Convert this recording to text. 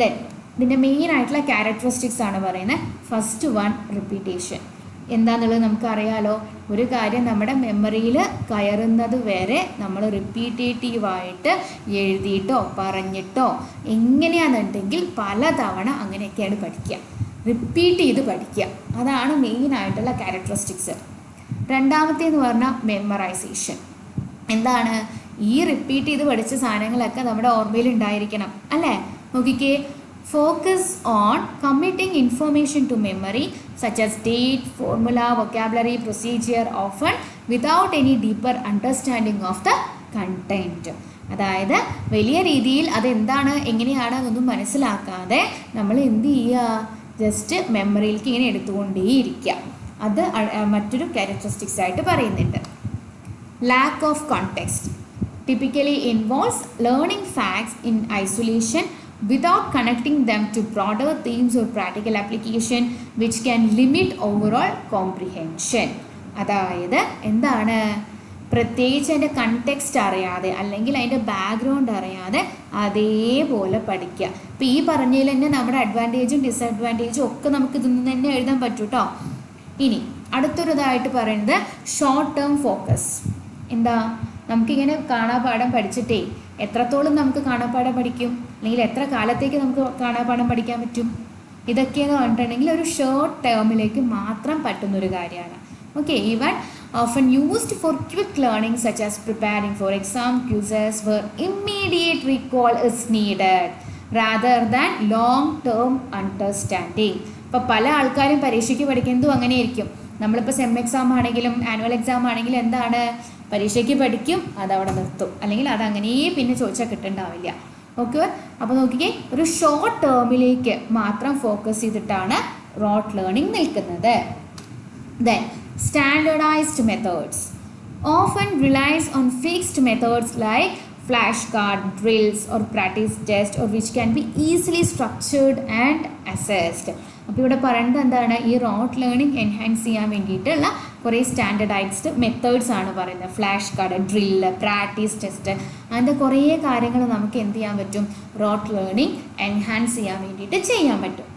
Then ഇതിൻ്റെ main ആയിട്ടുള്ള characteristics ആണ് പറയുന്നത്. First one, repetition. എന്താണെന്നുള്ളത് നമുക്കറിയാലോ. ഒരു കാര്യം നമ്മുടെ മെമ്മറിയിൽ കയറുന്നത് വരെ നമ്മൾ റിപ്പീറ്റേറ്റീവായിട്ട് എഴുതിയിട്ടോ പറഞ്ഞിട്ടോ എങ്ങനെയാണെന്നുണ്ടെങ്കിൽ പലതവണ അങ്ങനെയൊക്കെയാണ് പഠിക്കുക. റിപ്പീറ്റ് ചെയ്ത് പഠിക്കുക. അതാണ് മെയിനായിട്ടുള്ള ക്യാരക്ടറിസ്റ്റിക്സ്. രണ്ടാമത്തേന്ന് പറഞ്ഞാൽ മെമ്മറൈസേഷൻ. എന്താണ്? ഈ റിപ്പീറ്റ് ചെയ്ത് പഠിച്ച സാധനങ്ങളൊക്കെ നമ്മുടെ ഓർമ്മയിൽ ഉണ്ടായിരിക്കണം അല്ലേ? നോക്കിക്കേ, focus on committing information to memory such as date, formula, vocabulary, procedure, often without any deeper understanding of the content. അതായത് വലിയ രീതിയിൽ അതെന്താണ് എങ്ങനെയാണ് ഒന്നും മനസ്സിലാക്കാതെ നമ്മൾ എന്ത് ചെയ്യുക? ജസ്റ്റ് മെമ്മറിയിലേക്ക് ഇങ്ങനെ എടുത്തുകൊണ്ടേയിരിക്കുക. അത് മറ്റൊരു ക്യാരക്ടറിസ്റ്റിക്സ് ആയിട്ട് പറയുന്നുണ്ട്. Lack of context typically involves learning facts in isolation without connecting them to broader themes or practical application which can limit overall comprehension. അതായത് എന്താണ്? പ്രത്യേകിച്ച് അതിൻ്റെ കണ്ടെക്സ്റ്റ് അറിയാതെ അല്ലെങ്കിൽ അതിൻ്റെ ബാക്ക്ഗ്രൗണ്ട് അറിയാതെ അതേപോലെ പഠിക്കുക. ഇപ്പോൾ ഈ പറഞ്ഞതിൽ തന്നെ നമ്മുടെ അഡ്വാൻറ്റേജും ഡിസഡ്വാൻറ്റേജും ഒക്കെ നമുക്ക് ഇതിൽ നിന്ന് തന്നെ എഴുതാൻ പറ്റും കേട്ടോ. ഇനി അടുത്തൊരിതായിട്ട് പറയുന്നത് ഷോർട്ട് ടേം ഫോക്കസ്. എന്താ? നമുക്കിങ്ങനെ കാണാപാഠം പഠിച്ചിട്ടേ എത്രത്തോളം നമുക്ക് കാണാപാഠം പഠിക്കും, അല്ലെങ്കിൽ എത്ര കാലത്തേക്ക് നമുക്ക് കാണാപാഠം പഠിക്കാൻ പറ്റും? ഇതൊക്കെയെന്ന് പറഞ്ഞിട്ടുണ്ടെങ്കിൽ ഒരു ഷോർട്ട് ടേമിലേക്ക് മാത്രം പറ്റുന്നൊരു കാര്യമാണ്. Okay, even often used for quick learning such as preparing for exam quizzes where immediate recall is needed rather than long term understanding. ഇപ്പോൾ പല ആൾക്കാരും പരീക്ഷയ്ക്ക് പഠിക്കുന്നതും അങ്ങനെയായിരിക്കും. നമ്മളിപ്പോൾ സെം എക്സാം ആണെങ്കിലും ആനുവൽ എക്സാം ആണെങ്കിലും എന്താണ്? പരീക്ഷയ്ക്ക് പഠിക്കും, അതവിടെ നിർത്തും, അല്ലെങ്കിൽ അതങ്ങനെ പിന്നെ ചോദിച്ചാൽ കിട്ടുന്നുണ്ടാവില്ല. ഓക്കെ, അപ്പോൾ നോക്കിക്കേ, ഒരു ഷോർട്ട് ടേമിലേക്ക് മാത്രം ഫോക്കസ് ചെയ്തിട്ടാണ് റോട്ട് ലേണിംഗ് നിൽക്കുന്നത്. Then standardized methods often relies on fixed methods like flashcard, drills or practice test or which can be easily structured and assessed. അപ്പോൾ ഇവിടെ പറയുന്നത് എന്താണ്? ഈ റോട്ട് ലേണിംഗ് എൻഹാൻസ് ചെയ്യാൻ വേണ്ടിയിട്ടുള്ള കുറേ സ്റ്റാൻഡർഡൈസ്ഡ് മെത്തേഡ്സ് ആണ് പറയുന്നത്. Flash card, drill, practice test, അങ്ങനത്തെ കുറേ കാര്യങ്ങൾ നമുക്ക് എന്ത് ചെയ്യാൻ പറ്റും? റോട്ട് ലേണിംഗ് എൻഹാൻസ് ചെയ്യാൻ വേണ്ടിയിട്ട് ചെയ്യാൻ പറ്റും.